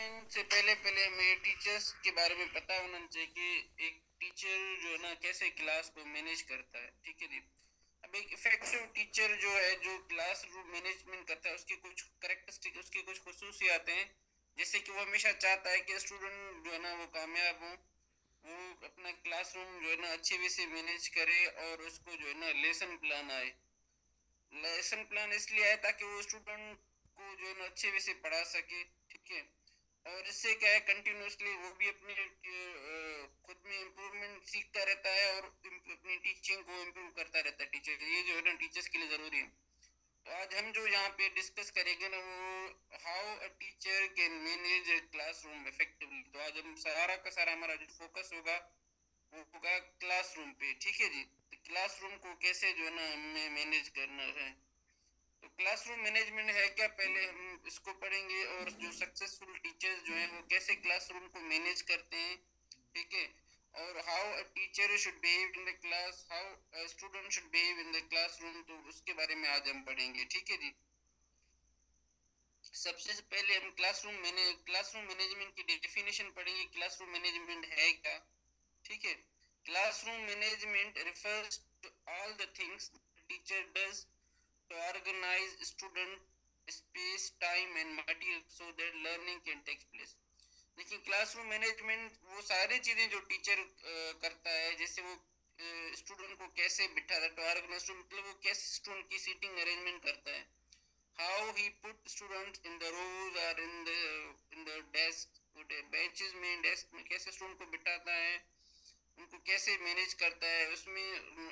Management से पहले पहले हमें टीचर्स के बारे में पता होना चाहिए कि एक टीचर जो है ना कैसे क्लास को मैनेज करता है। ठीक है जी। अब एक इफेक्टिव टीचर जो है जो क्लास रूम मैनेजमेंट करता है उसकी कुछ करेक्टरिस्टिक उसकी कुछ खसूसियात हैं। जैसे कि वो हमेशा चाहता है कि स्टूडेंट जो है ना वो कामयाब हो, वो अपना क्लासरूम जो है ना अच्छे वे से मैनेज करे और उसको जो है ना लेसन प्लान आए। लेसन प्लान इसलिए आए ताकि वो स्टूडेंट को जो है ना अच्छे वे से पढ़ा सके। ठीक है। और इससे क्या है कंटिन्यूसली वो भी अपने खुद में इम्प्रूवमेंट सीखता रहता है और अपनी टीचिंग को इम्प्रूव करता रहता है। टीचर ये जो है ना टीचर्स के लिए ज़रूरी है। तो आज हम जो यहाँ पे डिस्कस करेंगे ना वो how a teacher can manage a classroom effectively. तो आज हम सारा का सारा हमारा जो फोकस होगा वो होगा क्लासरूम पे। ठीक है जी। तो क्लासरूम को कैसे जो है ना हमें मैनेज करना है। तो क्लासरूम मैनेजमेंट है क्या, पहले हम इसको पढ़ेंगे और जो सक्सेसफुल टीचर्स जो हैं वो कैसे क्लासरूम को मैनेज करते हैं। ठीक है। और how a teacher should behave in the class, how a student should behave in the classroom, तो उसके बारे में आज हम पढ़ेंगे। ठीक है जी। सबसे पहले हम क्लासरूम मैनेजमेंट की डेफिनेशन पढ़ेंगे। क्लासरूम मैनेजमेंट है क्या। ठीक है। Classroom management refers to all the things teacher does to organize student space, time and material so that learning can take place। देखिए क्लासरूम मैनेजमेंट वो सारी चीज़ें जो टीचर करता है, जैसे वो स्टूडेंट को कैसे बिठाता है, तो ऑर्गेनाइज मतलब वो कैसे स्टूडेंट की सीटिंग अरेंजमेंट करता है, how he put student in the rows और इन द डेस्क, बेंचेस में डेस्क में कैसे स्टूडेंट को बिठाता है, उनको कैसे मैनेज करता है उसमें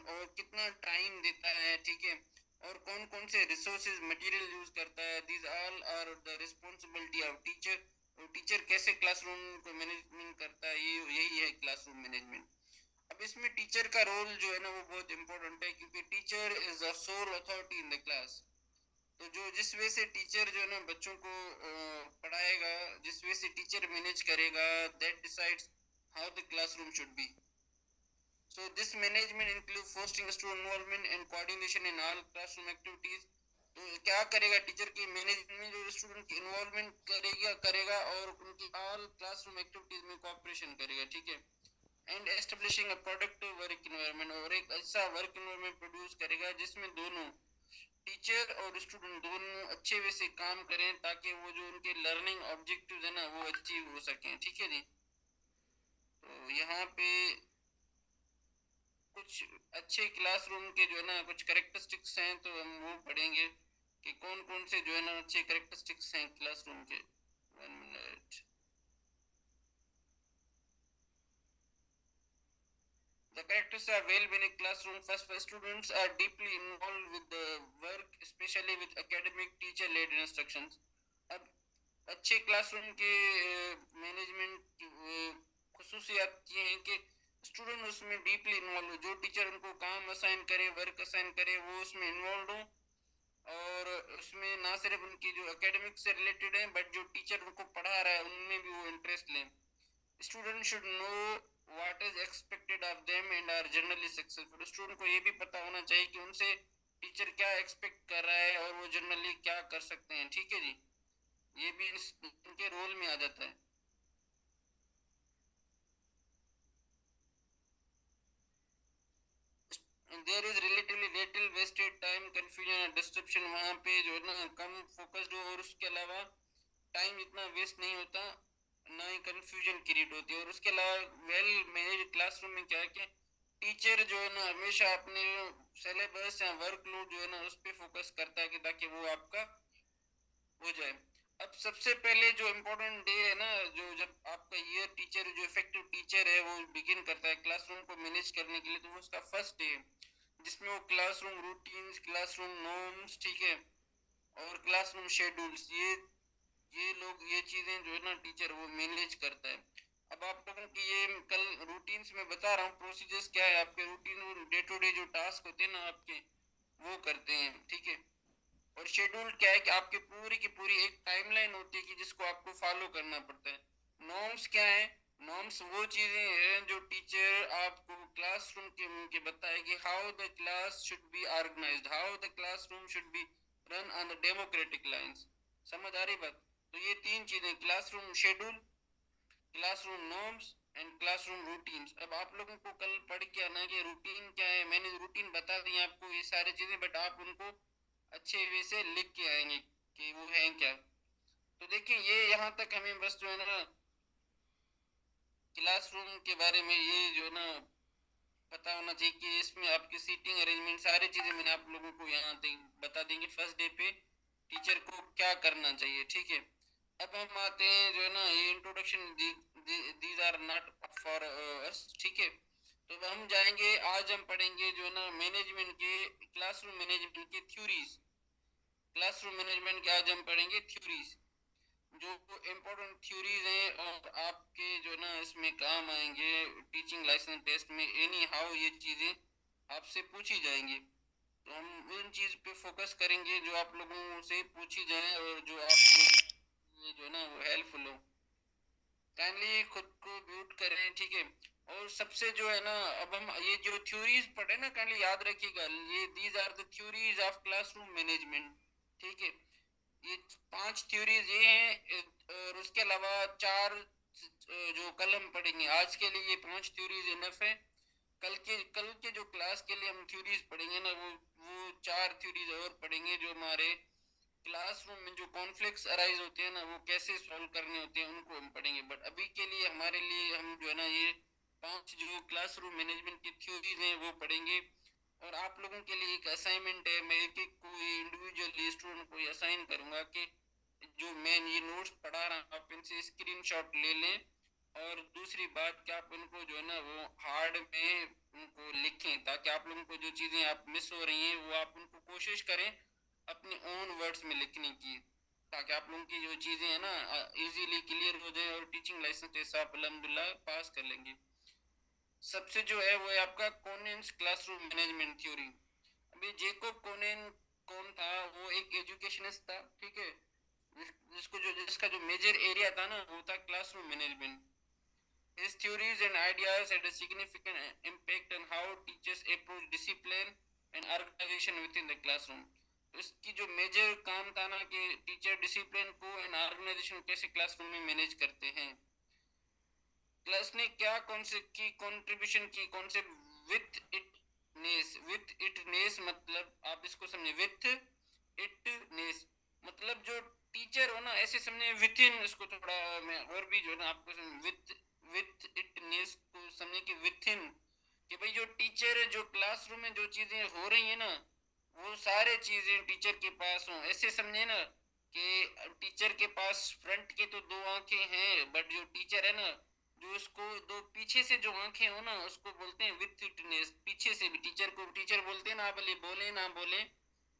और कितना टाइम देता है। ठीक है। और कौन कौन से रिसोर्सेज मटेरियल यूज करता है, these all are the responsibility of teacher. और टीचर कैसे क्लासरूम को मैनेजमेंट करता है, ये यही है क्लासरूम मैनेजमेंट। अब इसमें टीचर का रोल जो है ना वो बहुत इंपॉर्टेंट है, क्योंकि teacher is the soul authority in the class. तो जो जिस वे से टीचर जो है ना बच्चों को पढ़ाएगा, जिस वे से टीचर मैनेज करेगा, that decides how the classroom should B. So this management include fostering student involvement and coordination in all classroom activities। तो क्या करेगा टीचर की मैनेजमेंट में, जो स्टूडेंट की इन्वॉल्वमेंट करेगा और उनकी ऑल क्लासरूम एक्टिविटीज में कोऑपरेशन करेगा। ठीक है। And establishing a productive work environment, और एक ऐसा वर्क इन्वायरमेंट प्रोड्यूस करेगा जिसमें दोनों टीचर और स्टूडेंट दोनों अच्छे वे से काम करें, ताकि वो जो उनके लर्निंग ऑब्जेक्टिव है ना वो अचीव हो सकें। ठीक है जी। तो यहाँ पे कुछ अच्छे क्लासरूम के जो है ना कुछ करेक्टरिस्टिक्स हैं, तो हम वो पढ़ेंगे कि कौन कौन से जो है ना अच्छे करेक्टरिस्टिक्स हैं क्लासरूम के। 1 minute. The characters are well-being in classroom. First, students are deeply involved with the work, especially with academic teacher-led instructions। अब अच्छे क्लासरूम के मैनेजमेंट खसूसियात ये हैं कि स्टूडेंट उसमें डीपली इन्वॉल्व हो, जो टीचर उनको काम असाइन करे, वर्क असाइन करे, वो उसमें इन्वॉल्व हो। और उसमें ना सिर्फ उनकी जो एकेडमिक से रिलेटेड है, बट जो टीचर उनको पढ़ा रहा है उनमें भी वो इंटरेस्ट लें। Student should know what is expected of them and are generally successful. Student को ये भी पता होना चाहिए कि उनसे टीचर क्या एक्सपेक्ट कर रहा है और वो जनरली क्या कर सकते हैं। ठीक है जी। ये भी इनके रोल में आ जाता है। There is relatively little wasted time, confusion और डिस्ट्रप्शन, वहाँ पे जो है ना कम फोकस्ड हो और उसके अलावा टाइम इतना वेस्ट नहीं होता, ना ही कंफ्यूजन क्रिएट होती है। और उसके अलावा वेल मैनेज क्लासरूम में क्या है कि टीचर जो है ना हमेशा अपने सिलेबस या वर्कलोड जो है ना उस पर फोकस करता है कि ताकि वो आपका हो जाए। अब सबसे पहले जो इम्पोर्टेंट डे है ना, जो जब आपका ईयर टीचर जो इफेक्टिव टीचर है वो बिगिन करता है क्लासरूम को मैनेज करने के लिए, तो वो उसका फर्स्ट डे है, जिसमें वो क्लासरूम रूटीन्स, क्लासरूम नॉर्म्स, ठीक है, और क्लासरूम शेड्यूल्स, ये चीजें जो है ना टीचर वो मैनेज करता है। अब आप लोगों की ये कल रूटीन्स में बता रहा हूँ प्रोसीजर्स क्या है, आपके रूटीन डे टू डे जो टास्क होते हैं ना आपके, वो करते हैं। ठीक है। और शेड्यूल क्या है कि आपकी पूरी की पूरी एक टाइमलाइन होती है कि जिसको आपको फॉलो करना पड़ता है। नॉर्म्स क्या है, नॉर्म्स वो चीजें हैं जो टीचर आपको क्लासरूम के बताएगी, how the class should be organised, how the classroom should be run on the democratic lines. समझ आ रही बात। तो ये तीन चीजें, classroom schedule, classroom norms and classroom routines. अब आप लोगों को कल पढ़ के आना कि रूटीन क्या है, मैंने रूटीन बता दी आपको ये सारी चीजें, बट आप उनको अच्छे वे से लिख के आएंगे कि वो है क्या। तो देखिए ये यहाँ तक हमें बस जो है ना क्लासरूम के बारे में ये जो है ना पता होना चाहिए कि इसमें आपकी सीटिंग अरेंजमेंट सारी चीजें मैंने आप लोगों को यहाँ बता देंगे फर्स्ट डे पे टीचर को क्या करना चाहिए, ठीक है। अब हम आते हैं जो है ना ये introduction, these are not for us, ठीक है। तो अब हम जाएंगे, आज हम पढ़ेंगे जो है ना मैनेजमेंट के, क्लासरूम मैनेजमेंट के थ्योरीज। क्लासरूम मैनेजमेंट के आज हम पढ़ेंगे थ्योरीज, जो इम्पोर्टेंट थ्योरीज हैं और आपके जो ना इसमें काम आएंगे टीचिंग लाइसेंस टेस्ट में। एनी हाउ ये चीज़ें आपसे पूछी जाएंगी, तो हम उन चीज़ पे फोकस करेंगे जो आप लोगों से पूछी जाए और जो आपको ये जो ना वो हेल्पफुल हो। काइंडली खुद को म्यूट करें, ठीक है। और सबसे जो है ना अब हम ये जो थ्योरीज पढ़े ना, काइंडली याद रखिएगा, ये these are the theories of classroom management, ठीक है। ये 5 थ्योरीज ये हैं और उसके अलावा 4 जो कल हम पढ़ेंगे। आज के लिए ये 5 थ्योरीज इनफ है। कल के जो क्लास के लिए हम थ्योरीज पढ़ेंगे ना वो 4 थ्योरीज और पढ़ेंगे, जो हमारे क्लासरूम में जो कॉन्फ्लिक्ट्स अराइज होते हैं ना वो कैसे सॉल्व करने होते हैं उनको हम पढ़ेंगे। बट अभी के लिए हमारे लिए हम जो है ना ये 5 जो क्लासरूम मैनेजमेंट की थ्योरीज हैं वो पढ़ेंगे। और आप लोगों के लिए एक असाइनमेंट है, मैं एक एक को इंडिविजुअली स्टूडेंट को असाइन करूंगा कि जो मैं ये नोट्स पढ़ा रहा हूँ आप इनसे स्क्रीनशॉट ले लें। और दूसरी बात कि आप उनको जो है ना वो हार्ड में उनको लिखें, ताकि आप लोगों को जो चीज़ें आप मिस हो रही हैं वो आप उनको कोशिश करें अपने ओन वर्ड्स में लिखने की, ताकि आप लोगों की जो चीज़ें हैं ना इजीली क्लियर हो जाए और टीचिंग लाइसेंस टेस्ट आप अल्हम्दुलिल्लाह पास कर लेंगे। सबसे जो है वो है आपका कोनेन्स क्लासरूम मैनेजमेंट थ्योरी। अभी जेकोब कोनेन कौन था, वो एक एजुकेशनिस्ट था, ठीक है। जिसका जो मेजर एरिया था ना वो था classroom management. His theories and ideas had a significant impact on how teachers approach discipline and organization within the classroom. तो इसकी जो मेजर काम था ना कि टीचर डिसिप्लिन को एंड ऑर्गेनाइजेशन कैसे क्लासरूम में मैनेज करते हैं। क्लास ने क्या कौन से की कंट्रीब्यूशन की, कौन से विथ इटनेस। विथ इटनेस मतलब आप इसको समझे, विथ इटनेस मतलब जो टीचर हो ना ऐसे समझे, विथ इन इसको थोड़ा मैं और भी जो है ना आपको विथ विथ इटनेस को समझे कि विथ इन, कि भाई जो टीचर है जो क्लासरूम में जो चीजें हो रही है ना वो सारे चीजें टीचर के पास हो, ऐसे समझे ना कि टीचर के पास फ्रंट के तो 2 आंखें हैं, बट जो टीचर है ना जो उसको दो पीछे से जो आंखें हो ना उसको बोलते हैं विथ इटनेस। पीछे से भी टीचर को टीचर बोलते हैं ना, भले बोले ना बोले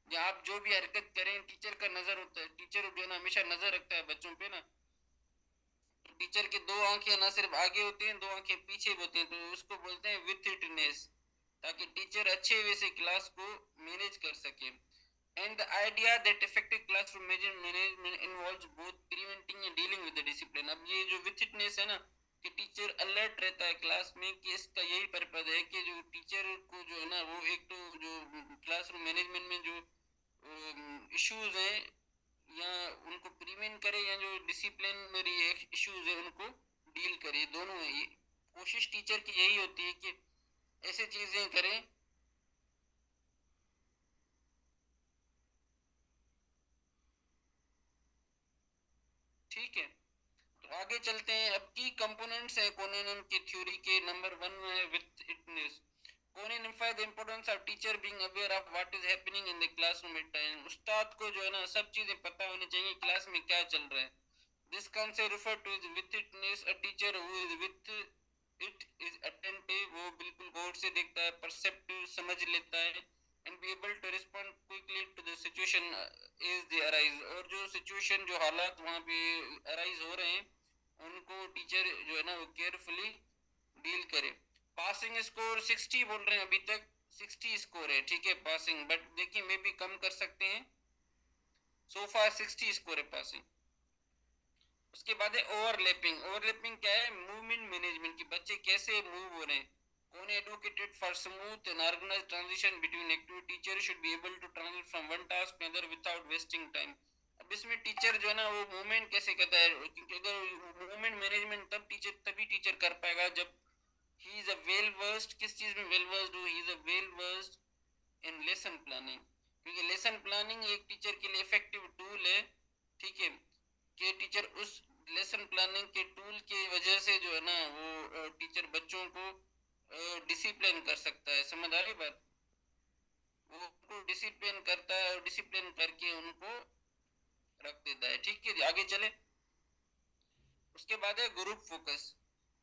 या आप जो भी हरकत करें टीचर का नजर होता है, टीचर जो है ना हमेशा नजर रखता है बच्चों पे ना। तो टीचर की 2 आंखें ना सिर्फ आगे होती हैं, 2 आंखें पीछे होती हैं, तो उसको बोलते हैं विथ इटनेस, ताकि टीचर अच्छे वे से क्लास को मैनेज कर सके। And the idea that effective classroom management involves both preventing and dealing with the discipline। अब ये जो विथिटनेस है ना कि टीचर अलर्ट रहता है क्लास में, कि इसका यही पर्पज है कि जो टीचर को जो है ना वो एक तो जो क्लासरूम मैनेजमेंट में जो इश्यूज हैं या उनको प्रिवेंट करे, या जो डिसिप्लिनरी इश्यूज है उनको डील करे, दोनों है। ये कोशिश टीचर की यही होती है कि ऐसे चीजें करें। ठीक है, तो आगे चलते हैं। अब की कंपोनेंट्स है कोनेन की थ्योरी के। नंबर 1 में है withitness. Kounin emphasize the importance of teacher being aware of what is happening in the classroom at time. उस्ताद को जो है ना सब चीजें पता होनी चाहिए क्लास में क्या चल रहा है। This concept refer to withitness. A teacher who is with it is attentive, वो बिल्कुल गौर से देखता है, परसेप्टिव समझ लेता है, and be able to respond quickly to the situation is the arise. और जो सिचुएशन जो हालात वहाँ पे अराइज हो रहे हैं उनको टीचर जो है ना वो केयरफुली डील करे। पासिंग स्कोर 60 बोल रहे हैं अभी तक, 60 स्कोर है, ठीक है पासिंग, बट देखिए मे भी कम कर सकते हैं। सो फार 60 स्कोर है पासिंग। उसके बाद है ओवरलैपिंग। ओवरलैपिंग क्या है, मूवमेंट मैनेजमेंट की, बच्चे कैसे मूव हो रहे हैं। Kounin advocated for smooth and organised transition between activity. Teacher should be able to transit from one task to other without wasting time. अब इसमें टीचर जो है ना वो मूवमेंट कैसे करता है, क्योंकि अगर मूवमेंट मैनेजमेंट तभी टीचर कर पाएगा जब he is a well versed, किस चीज में वेल वर्स्ड हो, he is a well versed in lesson planning. क्योंकि लेसन प्लानिंग एक टीचर के लिए इफेक्टिव टूल है, ठीक है, कि टीचर उस लेसन प्लानिंग के टूल की वजह से जो है ना वो टीचर बच्चों को डिसिप्लिन कर सकता है। समझ आ रही बात? वो उनको डिसिप्लिन करता है और डिसिप्लिन करके उनको रख देता है। ठीक है, आगे चले। उसके बाद है group focus.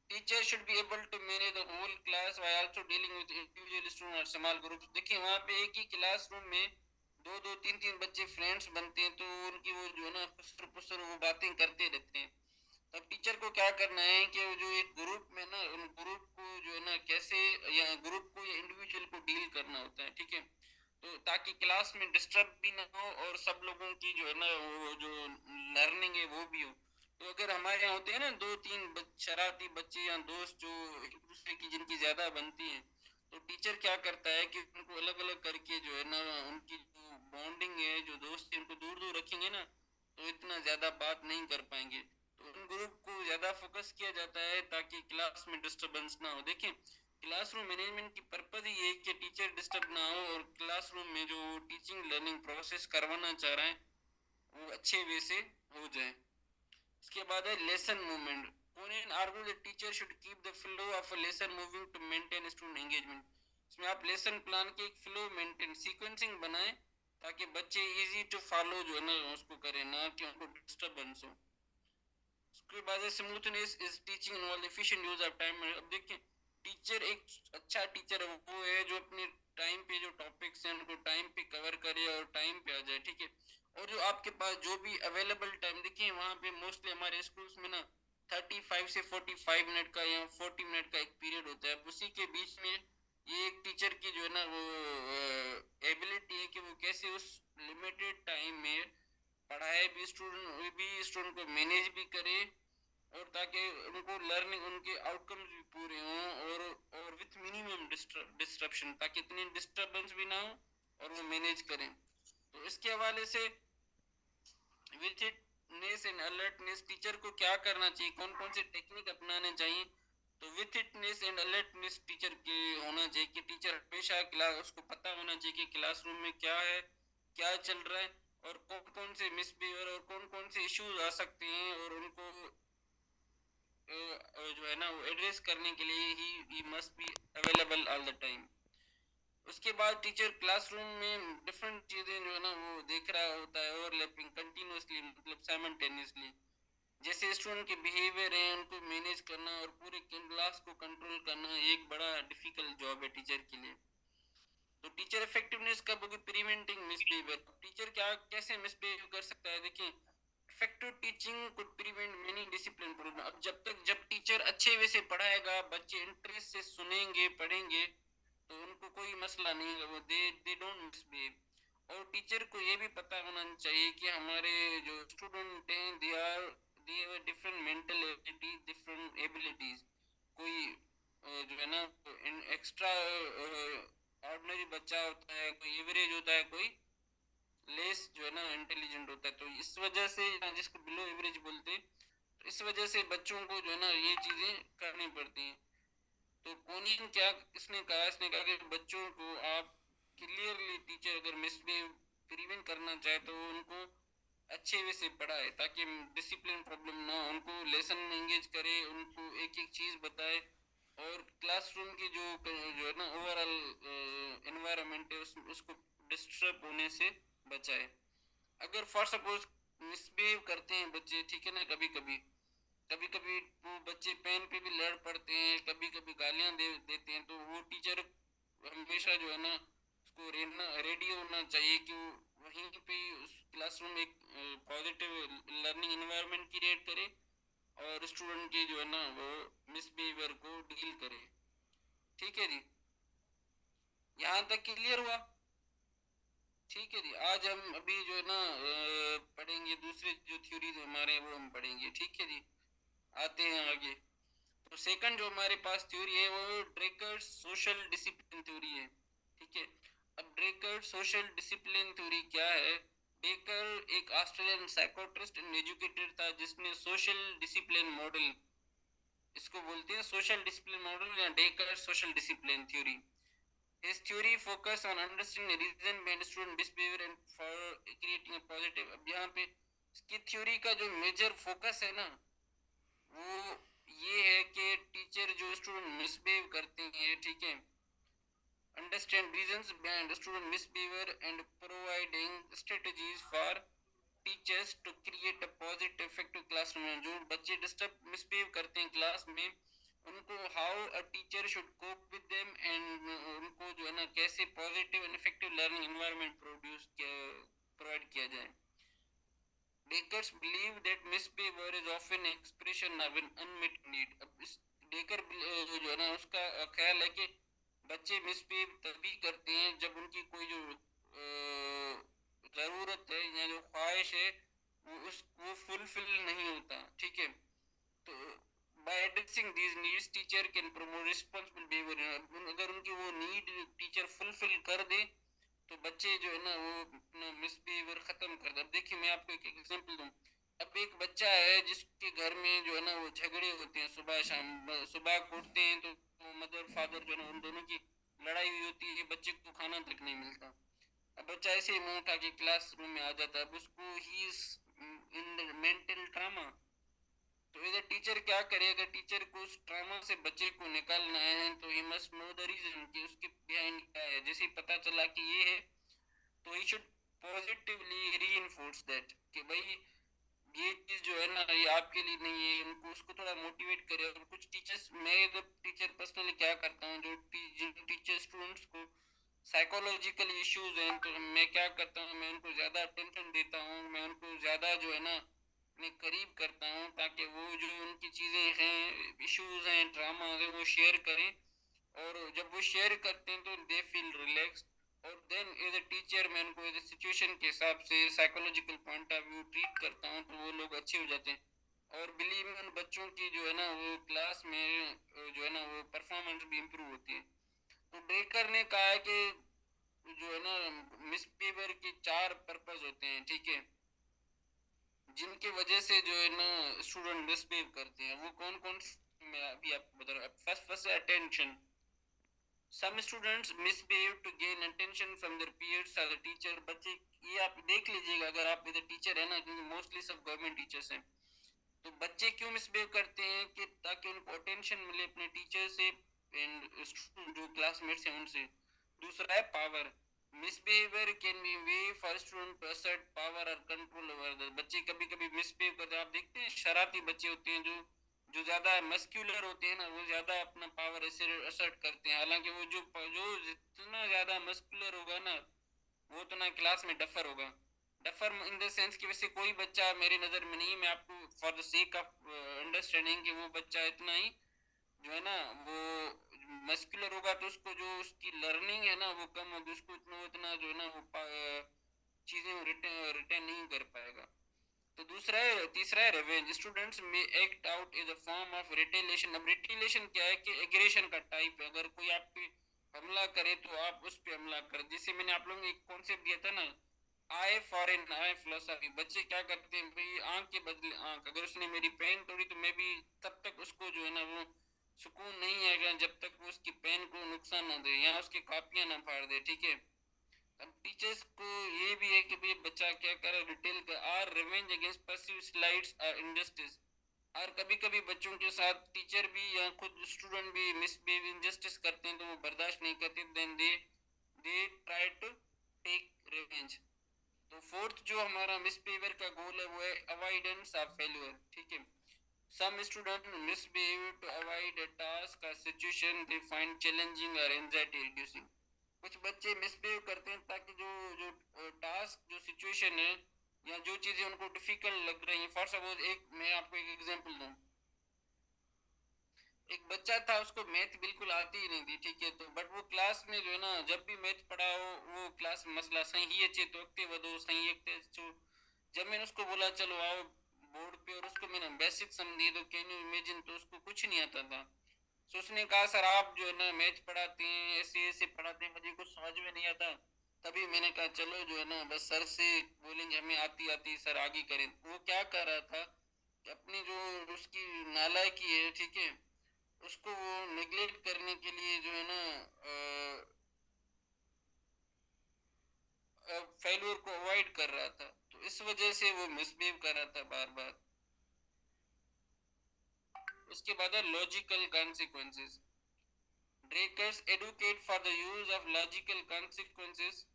Teacher should be able to manage the whole class while also dealing with individual student और स्मॉल ग्रुप्स। देखिए वहाँ पे एक ही क्लासरूम में दो दो तीन तीन बच्चे फ्रेंड्स बनते हैं, तो उनकी वो जो है ना फुसर फुसर वो बातें करते रहते हैं। तब टीचर को क्या करना है कि वो जो एक ग्रुप में ना उन ग्रुप को जो है ना कैसे, या ग्रुप को या इंडिविजुअल को डील करना होता है। ठीक है, तो ताकि क्लास में डिस्टर्ब भी ना हो और सब लोगों की जो है ना वो जो लर्निंग है वो भी हो। तो अगर हमारे यहाँ होते हैं ना दो तीन शरारती बच्चे या दोस्त जो एक दूसरे की जिनकी ज्यादा बनती हैं, तो टीचर क्या करता है कि उनको अलग अलग करके जो है ना उनकी जो बॉन्डिंग है, जो दोस्त है, उनको दूर दूर रखेंगे ना, तो इतना ज्यादा बात नहीं कर पाएंगे। तो उन ग्रुप को ज्यादा फोकस किया जाता है ताकि क्लास में डिस्टरबेंस ना हो। देखिए क्लासरूम मैनेजमेंट की पर्पज ही है कि टीचर डिस्टर्ब ना हो और क्लासरूम में जो टीचिंग लर्निंग प्रोसेस करवाना चाह रहे हैं वो अच्छे वे से हो जाए। इसके बाद है lesson movement. Ponen argue that teacher should keep the flow of a lesson moving to maintain student engagement। इसमें आप लेसन प्लान के एक फ्लो मेंटेन सीक्वेंसिंग बनाएं ताकि बच्चे इजी टू फॉलो जो है ना उसको करें, ना कि उनको डिस्टर्बेंस हो। उसके बाद है smoothness is teaching involve efficient use of time. अब देखिए टीचर एक अच्छा टीचर वो है जो अपने टाइम पे जो टॉपिक्स हैं उनको टाइम पे कवर करे और टाइम पे आ जाए। ठीक है, और जो आपके पास जो भी अवेलेबल टाइम, देखिए वहाँ पे मोस्टली हमारे स्कूल्स में ना 35 से 45 मिनट का या 40 मिनट का एक पीरियड होता है। उसी के बीच में ये एक टीचर की जो है ना वो एबिलिटी है कि वो कैसे उस लिमिटेड टाइम में पढ़ाए भी स्टूडेंट को मैनेज भी करे, और ताकि उनको लर्निंग उनके आउटकम्स भी पूरे हों और विथ मिनिमम डिस्ट्रप्शन, ताकि इतनी डिस्टरबेंस भी ना हो और वो मैनेज करें। तो इसके हवाले से विथ इटनेस एंड अलर्टनेस टीचर को क्या करना चाहिए, कौन कौन से टेक्निक अपनाने चाहिए। तो विथ इटनेस एंड अलर्टनेस टीचर के होना चाहिए कि टीचर हमेशा क्लास उसको पता होना चाहिए कि क्लासरूम में क्या है, क्या चल रहा है, और कौन कौन से मिसबिहेवियर और कौन कौन से इश्यूज आ सकते हैं, और उनको जो है ना वो एड्रेस करने के लिए he must be available all the time. उसके बाद टीचर क्लासरूम में डिफरेंट चीज़ें जो है ना वो देख रहा होता है ओवरलैपिंग कंटिन्यूसली, मतलब साइमल्टेनियसली। जैसे स्टूडेंट के बिहेवियर है उनको मैनेज करना और पूरे क्लास को कंट्रोल करना एक बड़ा डिफिकल्ट जॉब है टीचर के लिए। तो टीचर इफेक्टिवनेस कब होगी, प्रिवेंटिंग मिसबिहेवियर। टीचर क्या कैसे मिसबिहेव कर सकता है, देखिए effective teaching could prevent many discipline problem. अब जब टीचर अच्छे वे से पढ़ाएगा, बच्चे इंटरेस्ट से सुनेंगे पढ़ेंगे, तो उनको कोई मसला नहीं है, वो दे डोंट मिसबिहेव। और टीचर को ये भी पता होना चाहिए कि हमारे जो स्टूडेंट हैं they have different mental ability, different abilities. कोई जो है ना एक्स्ट्रा ऑर्डिनरी बच्चा होता है, कोई एवरेज होता है, कोई लेस जो है ना इंटेलिजेंट होता है। तो इस वजह से जिसको बिलो एवरेज बोलते हैं, तो इस वजह से बच्चों को जो है ना ये चीज़ें करनी पड़ती हैं। तो कोनियन क्या इसने कहा कि बच्चों को आप क्लियरली टीचर अगर मिसबिहेव प्रिवेंट करना चाहे तो उनको अच्छे वे से पढ़ाए ताकि डिसिप्लिन प्रॉब्लम ना हो, उनको लेसन में एंगेज करे, उनको एक एक चीज़ बताए, और क्लासरूम की जो है ना ओवरऑल एनवायरनमेंट है उसको डिस्टर्ब होने से बचाए। अगर फॉर सपोज मिसबिहेव करते हैं बच्चे, ठीक है ना, कभी कभी वो बच्चे पेन पे भी लड़ पड़ते हैं, कभी कभी गालियां देते हैं, तो वो टीचर हमेशा जो है ना उसको रेडी होना चाहिए कि वो वहीं पे उस क्लासरूम में एक पॉजिटिव लर्निंग इन्वायरमेंट क्रिएट करे और स्टूडेंट के जो है ना वो मिसबिहेवियर को डील करे। ठीक है जी, यहाँ तक क्लियर हुआ? ठीक है जी, आज हम अभी जो है ना पढ़ेंगे दूसरे जो थ्योरीज हमारे हैं वो हम पढ़ेंगे। ठीक है जी, आते हैं आगे। तो सेकंड जो हमारे पास थ्योरी है वो ड्रेकर्स सोशल डिसिप्लिन थ्योरी है। ठीक है, अब ड्रेकर्स सोशल डिसिप्लिन थ्योरी क्या है, बेकर एक ऑस्ट्रेलियन साइकोट्रिस्ट एंड एजुकेटर था जिसने सोशल डिसिप्लिन मॉडल, इसको बोलते हैं सोशल डिसिप्लिन मॉडल या decker social discipline theory. His theory focus on understanding the reason behind student misbehavior and for creating a positive। अब यहाँ पे इसकी थ्योरी का जो मेजर फोकस है ना, वो ये है कि टीचर जो स्टूडेंट मिसबिहेव करते हैं, ठीक है, understand reasons behind student misbehavior and providing strategies for teachers to create a positive effective classroom। जो बच्चे डिस्टर्ब मिसबिहेव करते हैं क्लास में, उनको how a teacher should cope with them and उनको जो है ना कैसे positive and effective learning environment provide किया जाए। Bakers believe that misbehavior is often an expression of an unmet need। अब इस डेकर जो है ना उसका ख्याल है कि बच्चे मिसबिहेव तभी करते हैं जब उनकी कोई जो ज़रूरत है या जो ख्वाहिश है वो फुलफिल नहीं होता, ठीक है। तो by addressing these needs teacher can promote responsible behaviour. अगर उनकी वो नीड टीचर फुलफिल कर दे तो बच्चे जो है ना वो अपना मिसबिहेवियर खत्म कर दे। अब देखिए मैं आपको एक एग्जांपल दूं। अब एक बच्चा है जिसके घर में जो है ना वो झगड़े होते हैं सुबह शाम, सुबह को उठते हैं तो मदर फादर जो है ना उन दोनों की लड़ाई हुई होती है, बच्चे को खाना तक नहीं मिलता। अब बच्चा ऐसे ही मुंह उठा के क्लासरूम में आ जाता है, अब उसको he is in mental trauma. तो एज ए टीचर क्या करे, अगर टीचर को उस ट्रामा से बच्चे को निकालना है तो he must know the reason कि उसके बिहाइंड क्या है। जैसे ही पता चला कि ये है तो he should positively reinforce that कि भाई ये चीज जो है ना ये आपके लिए नहीं है, उनको उसको थोड़ा मोटिवेट करे। और कुछ टीचर्स, मैं जब टीचर पर्सनली क्या करता हूँ, जो जिन टीचर स्टूडेंट्स को साइकोलॉजिकल इश्यूज हैं तो मैं क्या करता हूँ, मैं उनको ज़्यादा अटेंशन देता हूँ, मैं उनको ज़्यादा जो है ना अपने करीब करता हूँ ताकि वो जो उनकी चीज़ें हैं, इश्यूज हैं, ड्रामा है, वो शेयर करें। और जब वो शेयर करते हैं तो दे फील रिलैक्स। और देन एज ए टीचर मैं उनको एज ए सिचुएशन के हिसाब से psychological point of view treat करता हूँ तो वो लोग अच्छे हो जाते हैं। और बिलीव में उन बच्चों की जो है ना वो क्लास में जो है ना वो परफॉर्मेंस भी इम्प्रूव होती है। तो बेकर ने कहा है कि जो है ना मिसबिहेवियर के 4 पर्पस होते हैं, ठीक है, जिनकी वजह से जो है ना स्टूडेंट मिसबिहेव करते हैं। वो कौन कौन, मैं अभी आपको बता रहा हूँ। फर्स्ट है attention. Some students misbehave to gain attention from their peers or the teacher। बच्चे ये आप देख लीजिएगा, अगर आप इधर टीचर है ना, क्योंकि मोस्टली सब गवर्नमेंट टीचर्स हैं, तो बच्चे क्यों मिसबिहेव करते हैं कि ताकि उनको अटेंशन मिले अपने टीचर से एंड जो क्लासमेट्स हैं उनसे। दूसरा है power. Misbehaviour can be way for student to assert power और कंट्रोल ओवर द। बच्चे कभी कभी मिसबिहेव करते हैं, आप देखते हैं शरारती बच्चे होते हैं जो जो ज्यादा मस्क्यूलर होते हैं ना वो ज्यादा अपना पावर असर्ट करते हैं। हालांकि वो जो जो जितना ज्यादा मस्कुलर होगा ना वो उतना क्लास में डफर होगा। डफर इन द सेंस कि वैसे कोई बच्चा मेरी नज़र में नहीं, मैं आपको for the sake of understanding कि वो बच्चा इतना ही जो है ना वो मस्कुलर होगा तो उसको जो उसकी लर्निंग है ना वो कम होगी, उसको उतना जो है ना वो चीज़ें रिटेन नहीं कर पाएगा। तो दूसरा है, तीसरा है रिवेंज। स्टूडेंट्स में act out is a form of retaliation. अब रिटेलिएशन क्या है कि एग्रेशन का टाइप है। अगर कोई आप पे हमला करे तो आप उस पे हमला कर। जैसे मैंने आप लोगों को एक कॉन्सेप्ट दिया था ना, I for an I philosophy. बच्चे क्या करते हैं भाई, आंख के बदले आंख। अगर उसने मेरी पेन तोड़ी तो मैं भी तब तक उसको जो है ना वो सुकून नहीं आएगा जब तक वो उसकी पेन को नुकसान ना दे या उसकी कॉपियां ना फाड़ दे, ठीक है। अब टीचर्स को ये भी है कि भाई बच्चा क्या करे, डिटेल का आर रिवेंज अगेंस्ट परसीव स्लाइट्स और इनजस्टिस। और कभी कभी बच्चों के साथ टीचर भी या खुद स्टूडेंट भी मिसबिहेव इनजस्टिस करते हैं तो वो बर्दाश्त नहीं करते, then they try to take revenge. तो फोर्थ जो हमारा मिसबिहेवियर का गोल है वो है अवॉइडेंस ऑफ फेल्यूर, ठीक है। Some student misbehave to avoid a task और सिचुएशन दे फाइंड चैलेंजिंग और एंजाइटी रिड्यूसिंग। कुछ बच्चे मिसबिहेव करते हैं ताकि जो जो टास्क जो सिचुएशन है या जो चीज़ें उनको डिफिकल्ट लग रही हैं, फॉर सपोज एक मैं आपको एक एग्जांपल दूं। एक बच्चा था उसको मैथ बिल्कुल आती ही नहीं थी, ठीक है, तो बट वो क्लास में जो है ना जब भी मैथ पढ़ा हो वो क्लास में मसला सही अच्छे तो अगते वधो सही अगते छो। जब मैंने उसको बोला चलो आओ बोर्ड पे और उसको मैंने बेसिक समझी तो कैन यू इमेजिन, तो उसको कुछ नहीं आता था। तो उसने कहा सर आप जो है ना मैथ पढ़ाते हैं ऐसे ऐसे पढ़ाते हैं, मुझे कुछ समझ में नहीं आता। तभी मैंने कहा चलो जो है ना बस सर से बोलेंगे, हमें आती आती सर आगे करें। वो क्या कर रहा था कि अपनी जो उसकी नालायकी है, ठीक है, उसको वो नेग्लेक्ट करने के लिए जो है ना फेल्योर को अवॉइड कर रहा था, तो इस वजह से वो मिसबिहेव कर रहा था बार बार। उसके बाद है logical consequences. Dreikurs advocate for the use of logical consequences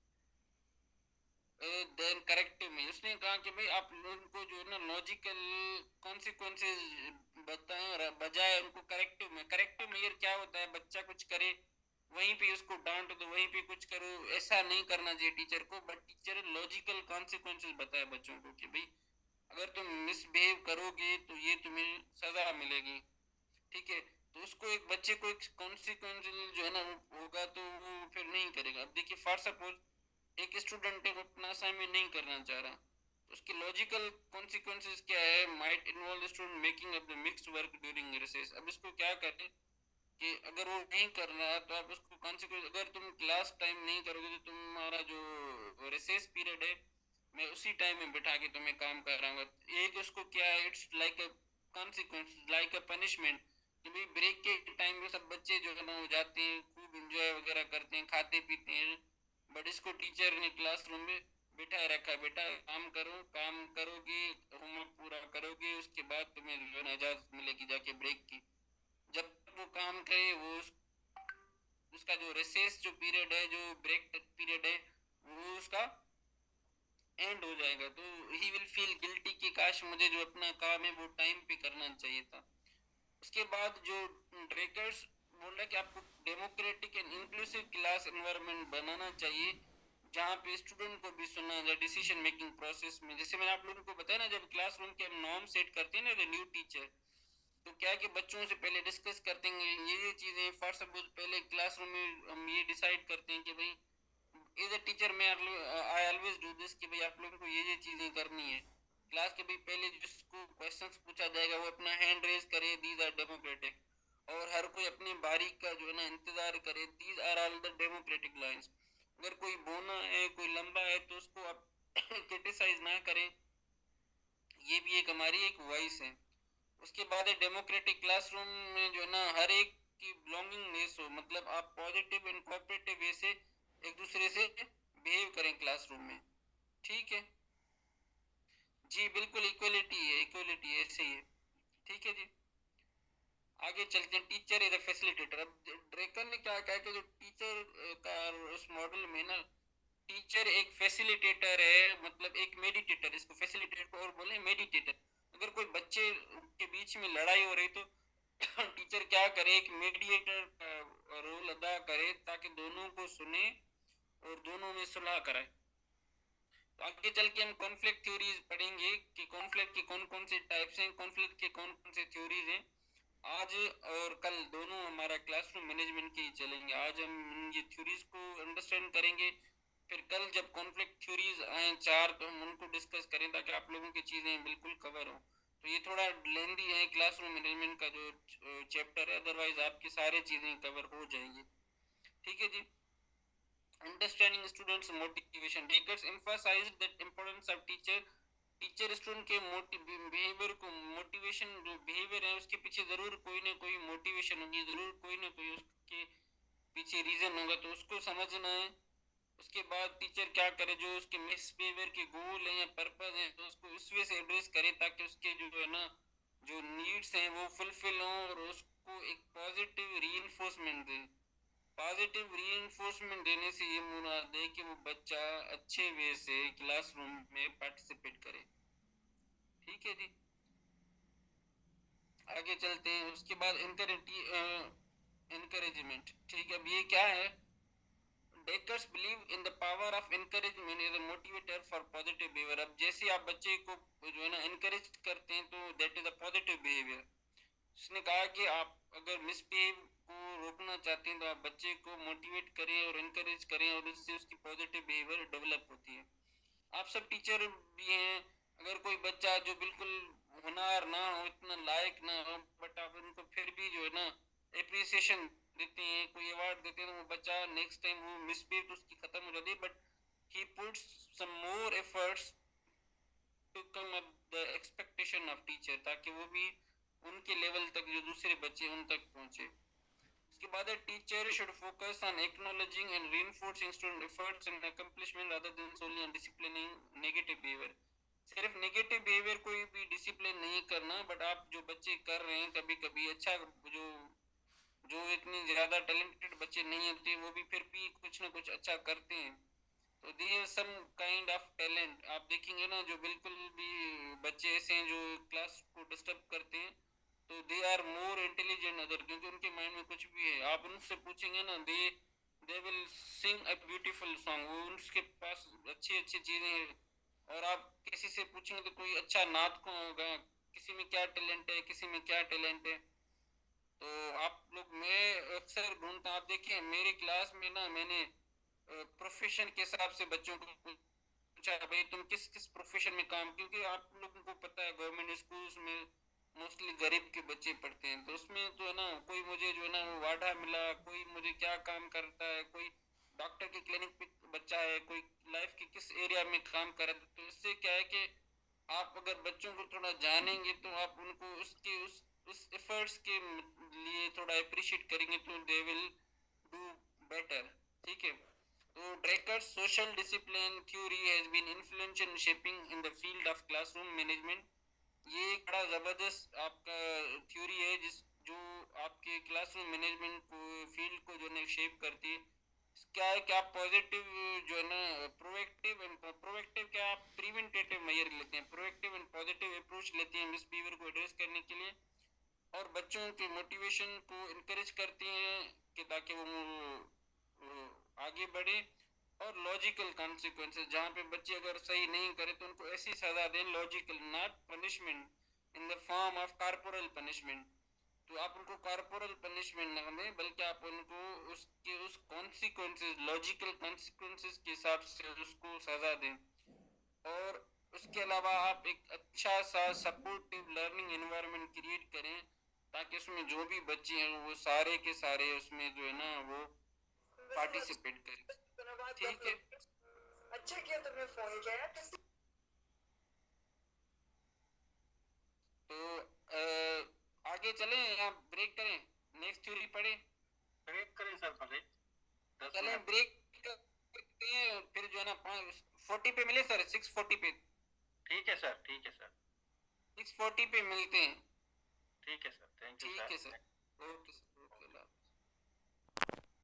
then corrective में। उसने कहा कि भाई आप उनको जो है ना लॉजिकल कॉन्सिक्वेंसेस बताएं और बजाय उनको करेक्टिव में। करेक्टिव मेयर क्या होता है, बच्चा कुछ करे वहीं पे उसको डांट दो, वहीं पे कुछ करो, ऐसा नहीं करना चाहिए टीचर को। बट टीचर लॉजिकल कॉन्सिक्वेंसेस बताए बच्चों को कि भाई अगर तुम मिसबिहेव करोगे तो ये तुम्हें सजा मिलेगी, ठीक है। तो उसको एक बच्चे को एक कॉन्सिक्वेंस जो है ना होगा तो वो फिर नहीं करेगा। अब देखिए फॉर सपोज एक स्टूडेंट है, वो अपना असाइनमेंट नहीं करना चाह रहा, तो उसकी लॉजिकल कॉन्सिक्वेंसेस क्या है, might involve student making up the mixed work during recess. अब इसको क्या करें कि अगर वो नहीं कर रहा तो आप उसको कॉन्सिक्वेंस, अगर तुम क्लास टाइम नहीं करोगे तो तुम्हारा जो रिसेस पीरियड है मैं उसी टाइम में बिठा के तुम्हें काम कराऊंगा। एक उसको क्या है, it's like a consequence, like a punishment, कि भाई ब्रेक के टाइम पे सब बच्चे जो है ना वो जाते हैं, खूब इंजॉय वगैरह करते हैं, खाते पीते हैं, बट इसको टीचर ने क्लासरूम में बिठाए रखा है, बेटा काम करो, काम करोगे, होमवर्क पूरा करोगे, उसके बाद तुम्हें जो है ना इजाजत मिलेगी जाके ब्रेक की। जब तक वो काम करे वो उसका जो रिसेस जो पीरियड है, जो ब्रेक पीरियड है, वो उसका एंड हो जाएगा, तो ही विल फील गिल्टी कि काश मुझे जो अपना काम है वो टाइम पे करना चाहिए था। उसके बाद जो ड्रेकर्स बोल रहा है कि आपको democratic and inclusive class environment बनाना चाहिए जहाँ पे स्टूडेंट को भी सुना जाए डिसीजन मेकिंग प्रोसेस में। जैसे मैंने आप लोगों को बताया ना, जब क्लासरूम के हम नॉर्म सेट करते हैं ना द न्यू टीचर, तो क्या है कि बच्चों से पहले डिस्कस करते हैं ये चीज़ें। फॉर सपोज पहले क्लासरूम में हम ये डिसाइड करते हैं कि भाई एज अ टीचर मैं आई ऑलवेज डू दिस कि भाई आप लोगों को ये चीजें करनी है। क्लास के भी पहले जिसको क्वेश्चंस पूछा जाएगा वो अपना हैंड रेज करे, दीज आर डेमोक्रेटिक। और हर कोई अपनी बारी का जो है ना इंतजार करे, these are all the democratic lines. अगर कोई बोना है, कोई लंबा है, तो उसको आप क्रिटिसाइज ना करें, ये भी एक हमारी एक वॉइस है। उसके बाद है डेमोक्रेटिक क्लासरूम में जो है ना हर एक की बिलोंगिंगनेस हो, मतलब आप पॉजिटिव एंड कोऑपरेटिव वे से एक दूसरे से बिहेव करें क्लासरूम में, ठीक है जी। बिल्कुल इक्वलिटी है, इक्वलिटी ऐसे ही है, ठीक है जी। आगे चलते हैं, टीचर इज अ फैसिलिटेटर। अब ड्रेकर ने क्या कहा कि जो टीचर का उस मॉडल में ना टीचर एक फैसिलिटेटर है, मतलब एक मेडिटेटर, इसको फैसिलिटेटर को और बोले मेडिटेटर। अगर कोई बच्चे के बीच में लड़ाई हो रही तो टीचर क्या करे, एक मीडिएटर का रोल अदा करे ताकि दोनों को सुने और दोनों में सुलह कराए। तो आगे चल के हम कॉन्फ्लिक्ट थ्योरीज पढ़ेंगे कि कॉन्फ्लिक्ट के कौन कौन से टाइप्स हैं, कॉन्फ्लिक्ट के कौन कौन से थ्योरीज हैं। आज और कल दोनों हमारा क्लासरूम मैनेजमेंट के ही चलेंगे। आज हम ये थ्योरीज को अंडरस्टैंड करेंगे, फिर कल जब कॉन्फ्लिक्ट थ्योरीज आए चार तो हम उनको डिस्कस करें ताकि आप लोगों की चीज़ें बिल्कुल कवर हो। तो ये थोड़ा लेंदी है क्लासरूम मैनेजमेंट का जो चैप्टर है, अदरवाइज आपकी सारी चीज़ें कवर हो जाएंगी, ठीक है जी। Understanding students motivation, Dreikurs emphasized that importance of teacher student के बिहेवियर को, मोटिवेशन जो बिहेवियर है उसके पीछे जरूर कोई ना कोई मोटिवेशन होगी, जरूर कोई ना कोई उसके पीछे रीजन होगा, तो उसको समझना है। उसके बाद टीचर क्या करे, जो उसके मिसबिहेवियर के गोल हैं या पर्पस हैं तो उसको उस वे से एड्रेस करे ताकि उसके जो है ना जो नीड्स हैं वो फुलफिल हों, और उसको एक पॉजिटिव रीइंफोर्समेंट दे। पॉजिटिव रीइंफोर्समेंट देने से ये मुराद है कि वो बच्चा अच्छे वे से क्लासरूम में पार्टिसिपेट करे, ठीक है जी। आगे चलते हैं, उसके बाद इनकरेजमेंट, ठीक है। अब ये क्या है, Dreikurs believe in the power of encouragement as a motivator for positive behaviour. अब जैसे आप बच्चे को जो है ना इनकरेज करते हैं तो that is a positive behaviour. उसने कहा कि आप अगर मिसबिहेव को रोकना चाहते हैं तो आप बच्चे को मोटिवेट करें और इनकरेज करें, और इससे उसकी पॉजिटिव बिहेवियर डेवलप होती है। आप सब टीचर भी हैं, अगर कोई बच्चा जो बिल्कुल होनहार ना हो, इतना लायक ना हो, बट आप उनको फिर भी जो है ना एप्रिसिएशन देते हैं, कोई अवार्ड देते हैं, तो वो बच्चा नेक्स्ट टाइम वो मिसबिहेव तो उसकी खत्म हो जाती है, but he puts some more efforts to come up the expectation of teacher, ताकि वो भी उनके लेवल तक जो दूसरे बच्चे उन तक पहुंचे. उसके बाद है teacher should focus on acknowledging and reinforcing student efforts and accomplishment rather than solely on disciplining negative behaviour. सिर्फ नेगेटिव बिहेवियर कोई भी डिसिप्लिन नहीं करना, बट आप जो बच्चे कर रहे हैं कभी कभी अच्छा, जो जो इतने ज़्यादा टैलेंटेड बच्चे नहीं होते वो भी फिर भी कुछ ना कुछ अच्छा करते हैं, तो they have some kind of talent. आप देखेंगे ना जो बिल्कुल भी बच्चे ऐसे हैं जो क्लास को डिस्टर्ब करते हैं, तो they are more intelligent other, क्योंकि उनके माइंड में कुछ भी है. आप उनसे पूछेंगे ना, they will sing a beautiful song, वो उनके पास अच्छी अच्छी चीज़ें हैं. और आप किसी से पूछेंगे तो कोई अच्छा नाद को होगा, किसी में क्या टैलेंट है, किसी में क्या टैलेंट है. तो आप लोग, मैं अक्सर ढूंढता, आप देखिए मेरे क्लास में ना, मैंने प्रोफेशन के हिसाब से बच्चों को पूछा, भाई तुम किस किस प्रोफेशन में काम, क्योंकि आप लोगों को पता है गवर्नमेंट स्कूल्स में मोस्टली गरीब के बच्चे पढ़ते हैं, तो उसमें तो है ना, कोई मुझे जो है ना वो वाडा मिला, कोई मुझे क्या काम करता है, कोई डॉक्टर के क्लिनिक पे बच्चा है, कोई लाइफ के किस एरिया में काम कर रहा है. तो इससे क्या है कि आप अगर बच्चों को थोड़ा जानेंगे तो आप उनको उसके उस एफर्ट्स के लिए थोड़ा अप्रिशिएट करेंगे, तो दे विल डू बेटर. ठीक है. तो Dreikurs social discipline theory has been influential in shaping in the field of classroom management. ये एक बड़ा ज़बरदस्त आपका थ्योरी है जिस जो आपके क्लासरूम मैनेजमेंट को फील्ड को जो है शेप करती है. क्या है कि आप पॉजिटिव जो है ना, प्रोएक्टिव क्या, आप प्रिवेंटेटिव मेजर लेते हैं, प्रोएक्टिव एंड पॉजिटिव अप्रोच लेते हैं मिस बिहेवियर को एड्रेस करने के लिए, और बच्चों के मोटिवेशन को इनकरेज करती हैं कि ताकि वो आगे बढ़े. और लॉजिकल कॉन्सिक्वेंसेस, जहाँ पे बच्चे अगर सही नहीं करे तो उनको ऐसी सजा दें, logical not punishment in the form of corporal punishment. तो आप उनको कॉर्पोरल पनिशमेंट ना दें, बल्कि आप उनको उसके उस कॉन्सिक्वेंसेस, लॉजिकल कॉन्सिक्वेंसेस के हिसाब से उसको सजा दें. और उसके अलावा आप एक अच्छा सा सपोर्टिव लर्निंग एनवायरनमेंट क्रिएट करें, ताकि उसमें जो भी बच्चे हैं वो सारे के सारे उसमें जो है ना वो पार्टिसिपेट करें. ठीक है. अच्छा किया तुमने फोन किया यार. तो आगे चलें या ब्रेक करें, नेक्स्ट थ्योरी पढ़ें? ब्रेक करें सर, पहले चलें ब्रेक करते हैं, फिर जो है ना 40 पे मिले सर, 6:40 पे. ठीक है सर, ठीक है सर, 6:40 पे मिलते हैं. ठीक है सर, थैंक यू ठीक सर. है सर, ओके सर.